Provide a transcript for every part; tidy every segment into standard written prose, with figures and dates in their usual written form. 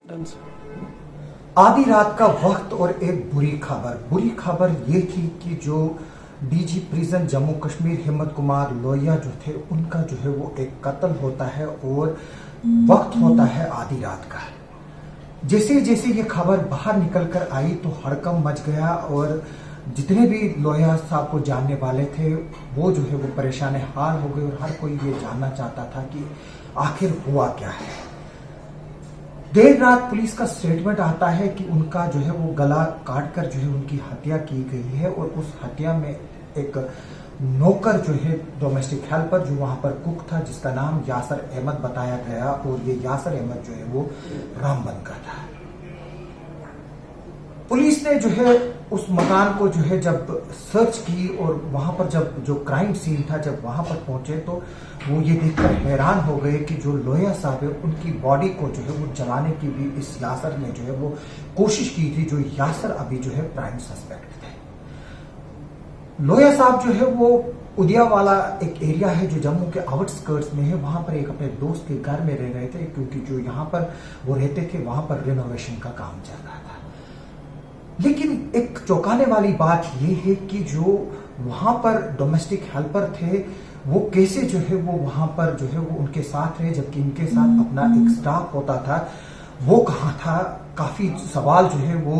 Done से। आधी रात का वक्त और एक बुरी खबर ये थी कि जो डीजी प्रिजन जम्मू कश्मीर हिम्मत कुमार लोहिया जो थे उनका जो है वो एक कत्ल होता है और वक्त होता है आधी रात का। जैसे जैसे ये खबर बाहर निकल कर आई तो हड़कंप मच गया और जितने भी लोहिया साहब को जानने वाले थे वो जो है वो परेशान हाल हो गए और हर कोई ये जानना चाहता था कि आखिर हुआ क्या है। देर रात पुलिस का स्टेटमेंट आता है कि उनका जो है वो गला काटकर जो है उनकी हत्या की गई है और उस हत्या में एक नौकर जो है डोमेस्टिक हेल्पर जो वहां पर कुक था जिसका नाम यासर अहमद बताया गया और ये यासर अहमद जो है वो रामबन का था। पुलिस ने जो है उस मकान को जो है जब सर्च की और वहां पर जब जो क्राइम सीन था जब वहां पर पहुंचे तो वो ये देखकर हैरान हो गए कि जो लोहिया साहब है उनकी बॉडी को जो है वो जलाने की भी इस यासर ने जो है वो कोशिश की थी। जो यासर अभी जो है प्राइम सस्पेक्ट थे। लोहिया साहब जो है वो उदियावाला एक एरिया है जो जम्मू के आउटस्कर्ट्स में है, वहां पर एक अपने दोस्त के घर में रह रहे थे क्योंकि जो यहाँ पर वो रहते थे वहां पर रिनोवेशन का काम चल रहा था। लेकिन एक चौंकाने वाली बात यह है कि जो वहां पर डोमेस्टिक हेल्पर थे वो कैसे जो है वो वहां पर जो है वो उनके साथ रहे जबकि इनके साथ अपना एक स्टाफ होता था, वो कहाँ था। काफी सवाल जो है वो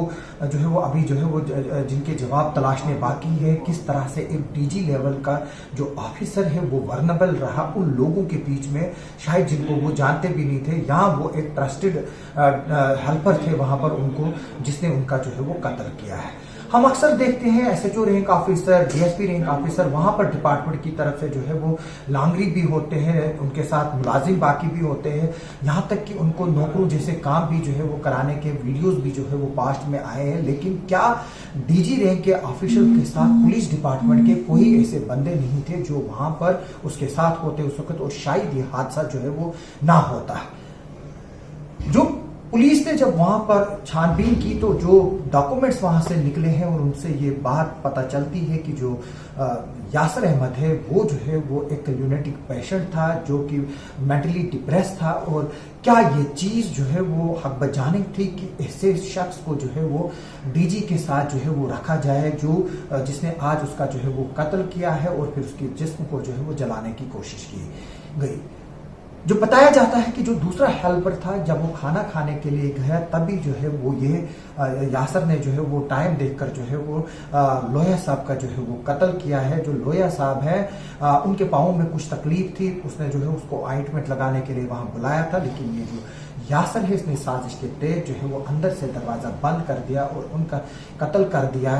अभी जो है वो जिनके जवाब तलाशने बाकी है। किस तरह से एक डीजी लेवल का जो ऑफिसर है वो वर्नेबल रहा उन लोगों के बीच में शायद जिनको वो जानते भी नहीं थे, या वो एक ट्रस्टेड हेल्पर थे वहां पर उनको जिसने उनका जो है वो कत्ल किया है। हम अक्सर देखते हैं SHO rank officer, DSP rank officer वहां पर डिपार्टमेंट की तरफ से जो है वो लांगरी भी होते हैं, उनके साथ मुलाजिम बाकी भी होते हैं, यहाँ तक कि उनको नौकरों जैसे काम भी जो है वो कराने के वीडियोस भी जो है वो पास्ट में आए हैं। लेकिन क्या डीजी रैंक के ऑफिसर के साथ पुलिस डिपार्टमेंट के कोई ऐसे बंदे नहीं थे जो वहां पर उसके साथ होते उस वक्त और शायद ये हादसा जो है वो ना होता। जो पुलिस ने जब वहां पर छानबीन की तो जो डॉक्यूमेंट्स वहां से निकले हैं और उनसे ये बात पता चलती है कि जो यासर अहमद है वो जो है वो एक ल्यूनेटिक पेशेंट था जो कि मेंटली डिप्रेस था। और क्या ये चीज जो है वो हक बजाने थी कि ऐसे शख्स को जो है वो डीजी के साथ जो है वो रखा जाए जो जिसने आज उसका जो है वो कत्ल किया है और फिर उसके जिस्म को जो है वो जलाने की कोशिश की गई। जो बताया जाता है कि जो दूसरा हेल्पर था जब वो खाना खाने के लिए गया तभी जो है वो ये यासर ने जो है वो टाइम देखकर जो है वो लोहिया साहब का जो है वो कत्ल किया है। जो लोहिया साहब है उनके पाँव में कुछ तकलीफ थी, उसने जो है उसको ऑइंटमेंट लगाने के लिए वहां बुलाया था, लेकिन ये जो यासर है इसने साजिश के तहत जो है वो अंदर से दरवाजा बंद कर दिया और उनका कत्ल कर दिया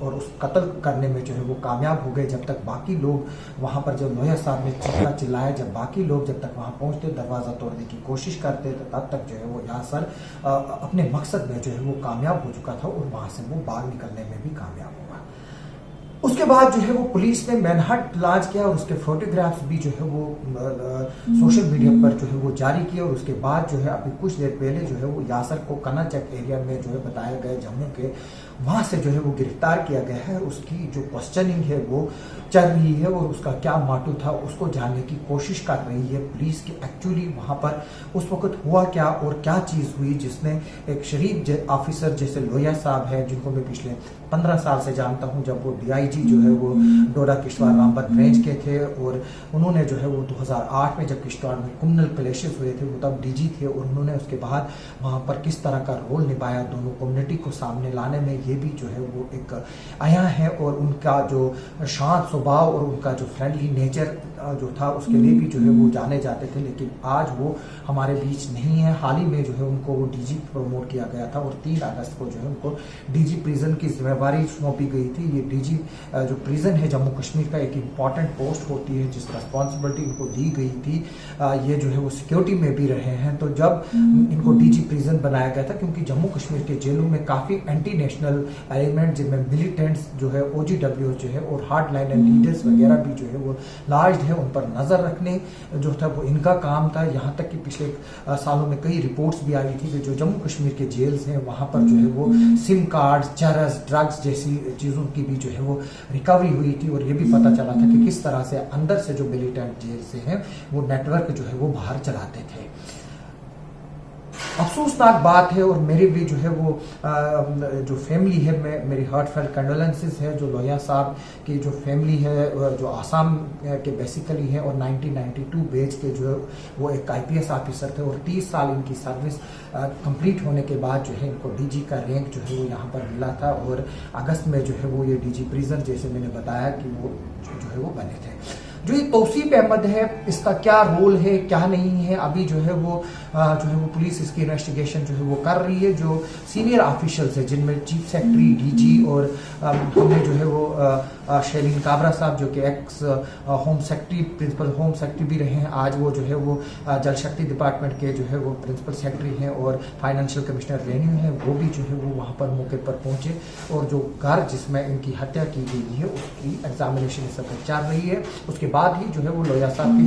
और उस कत्ल करने में जो है वो कामयाब हो गए। जब तक बाकी लोग वहां पर जब लोहिया साहब ने चीखा चिल्लाया, जब बाकी लोग जब तक वहां पहुंचते दरवाजा तोड़ने की कोशिश करते तब तक जो है वो यासर अपने मकसद में जो है वो कामयाब हो चुका था और वहां से वो बाहर निकलने में भी कामयाब हुआ। उसके बाद जो है वो पुलिस ने मैनहट लॉन्च किया और उसके फोटोग्राफ्स भी जो है वो सोशल मीडिया पर जो है वो जारी किए। और उसके बाद जो है अभी कुछ देर पहले जो है वो यासर को कनाचक एरिया में जो है बताया गया जम्मू के, वहां से जो है वो गिरफ्तार किया गया है। उसकी जो क्वेश्चनिंग है वो चल रही है और उसका क्या मोटिव था उसको जानने की कोशिश कर रही है पुलिस की एक्चुअली वहां पर उस वक्त हुआ क्या और क्या चीज हुई जिसने एक शरीफ ऑफिसर जैसे लोहिया साहब है जिनको मैं पिछले 15 साल से जानता हूं, जब वो डीआईजी जो है वो डोडा किश्तवाड़ रामबन रेंज के थे और उन्होंने जो है वो 2008 में जब किश्तवाड़ में कम्युनल क्लैशेस हुए थे वो तब डीजी थे और उन्होंने उसके बाद वहां पर किस तरह का रोल निभाया दोनों कम्युनिटी को सामने लाने में, ये भी जो है वो एक आया है। और उनका जो शांत स्वभाव और उनका जो फ्रेंडली नेचर जो था उसके लिए भी जो है वो जाने जाते थे, लेकिन आज वो हमारे बीच नहीं है। हाल ही में जो है उनको वो डीजी प्रमोट किया गया था और 3 अगस्त को जो है उनको डीजी प्रिजन की जिम्मेवारी सौंपी गई थी। ये डीजी जो प्रिजन है जम्मू कश्मीर का एक इम्पॉर्टेंट पोस्ट होती है जिस रिस्पॉन्सिबिलिटी इनको दी गई थी। ये जो है वो सिक्योरिटी में भी रहे हैं। तो जब इनको डीजी प्रिजन बनाया गया था क्योंकि जम्मू कश्मीर के जेलों में काफी एंटी नेशनल एलिमेंट जिनमें मिलिटेंट्स जो है ओजीडब्ल्यू जो है और हार्ड लाइन लीडर्स वगैरह भी जो है वो लार्ज है, उन पर नजर रखने जो था वो इनका काम था। यहाँ तक कि पिछले सालों में कई रिपोर्ट्स भी आई थी कि जो जम्मू कश्मीर के जेल्स हैं वहां पर जो है वो सिम कार्ड, चरस, ड्रग्स जैसी चीजों की भी जो है वो रिकवरी हुई थी। और ये भी पता चला था कि किस तरह से अंदर से जो मिलिटेंट जेल से हैं वो नेटवर्क जो है वो बाहर चलाते थे। अफसोसनाक बात है और मेरे भी जो है वो जो फैमिली है, मेरी हार्टफेल्ट कंडोलेंसेस है जो लोहिया साहब की जो फैमिली है जो आसाम के बेसिकली है और 1992 बैच के जो है वो एक IPS ऑफिसर थे और 30 साल इनकी सर्विस कंप्लीट होने के बाद जो है इनको DG का रैंक जो है वो यहाँ पर मिला था और अगस्त में जो है वो ये DG प्रिजन जैसे मैंने बताया कि वो जो है वो बने थे। जो ये तौसीफ अहमद है इसका क्या रोल है क्या नहीं है अभी जो है वो पुलिस इसकी इन्वेस्टिगेशन जो है वो कर रही है। जो सीनियर ऑफिशियल्स है जिनमें चीफ सेक्रेटरी DG और हमने जो है वो शैलीन काबरा साहब जो कि ex home secretary principal home secretary भी रहे हैं, आज वो जो है वो जल शक्ति डिपार्टमेंट के जो है वो प्रिंसिपल सेक्रेटरी हैं और फाइनेंशियल कमिश्नर रेवेन्यू हैं, वो भी जो है वो वहाँ पर मौके पर पहुंचे और जो घर जिसमें इनकी हत्या की गई है उसकी एग्जामिनेशन इस वक्त चल रही है। उसके बाद ही जो है वो लोहिया साहब की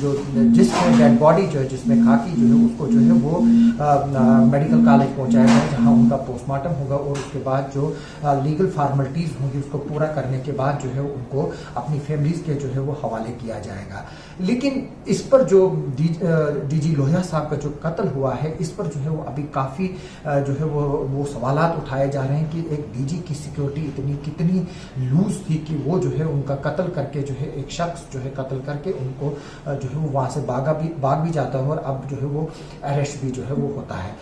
जो जिसमें डेड बॉडी जो है जिसमें खाकी जो है उसको जो है वो मेडिकल कॉलेज पहुंचाया गया जहां उनका पोस्टमार्टम होगा और उसके बाद जो लीगल फॉर्मेलिटीज होंगी उसको पूरा करने के बाद जो है उनको अपनी फैमिलीज के जो है वो हवाले किया जाएगा। लेकिन इस पर जो DG लोहिया साहब का जो कत्ल हुआ है इस पर जो है वो अभी काफी जो है वो सवालात उठाए जा रहे हैं कि एक DG की सिक्योरिटी कितनी लूज थी कि वो जो है उनका कत्ल करके जो है एक शख्स जो है कत्ल करके उनको जो है वो वहां से भाग भी जाता है और अब जो है वो अरेस्ट भी जो है वो होता है।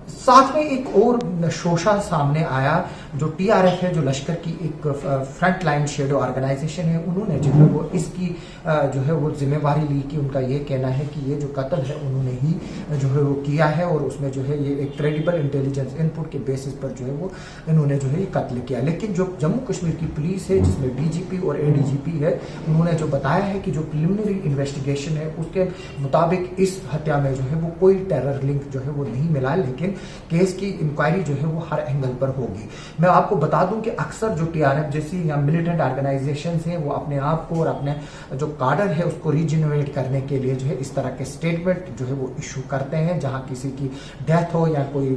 साथ में एक और शोशा सामने आया जो TRF है जो लश्कर की एक फ्रंट लाइन शेडो ऑर्गेनाइजेशन है, उन्होंने जो है वो इसकी जो है वो जिम्मेवारी ली कि उनका ये कहना है कि ये जो कत्ल है उन्होंने ही जो है वो किया है और उसमें जो है ये एक क्रेडिबल इंटेलिजेंस इनपुट के बेसिस पर जो है वो इन्होंने जो है ये कत्ल किया। लेकिन जो जम्मू कश्मीर की पुलिस है जिसमें DGP और ADGP है उन्होंने जो बताया है कि जो प्रिलिमिनरी इन्वेस्टिगेशन है उसके मुताबिक इस हत्या में जो है वो कोई टेरर लिंक जो है वो नहीं मिला है, लेकिन केस की इंक्वायरी जो है वो हर एंगल पर होगी। मैं आपको बता दूं कि अक्सर जो TRF जैसी या मिलिटेंट ऑर्गेनाइजेशंस हैं वो अपने आप को और अपने जो कार्डर है उसको रीजनरेट करने के लिए जो है इस तरह के स्टेटमेंट जो है वो इशू करते हैं जहां किसी की डेथ हो या कोई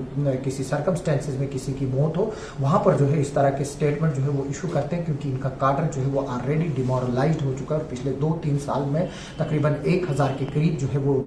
किसी सर्कमस्टेंसेस में किसी की मौत हो, वहां पर जो है इस तरह के स्टेटमेंट जो है वो इशू करते हैं क्योंकि इनका कार्डर जो है वो ऑलरेडी डिमोरलाइज्ड हो चुका है और पिछले 2-3 साल में तकरीबन 1000 के करीब जो है वो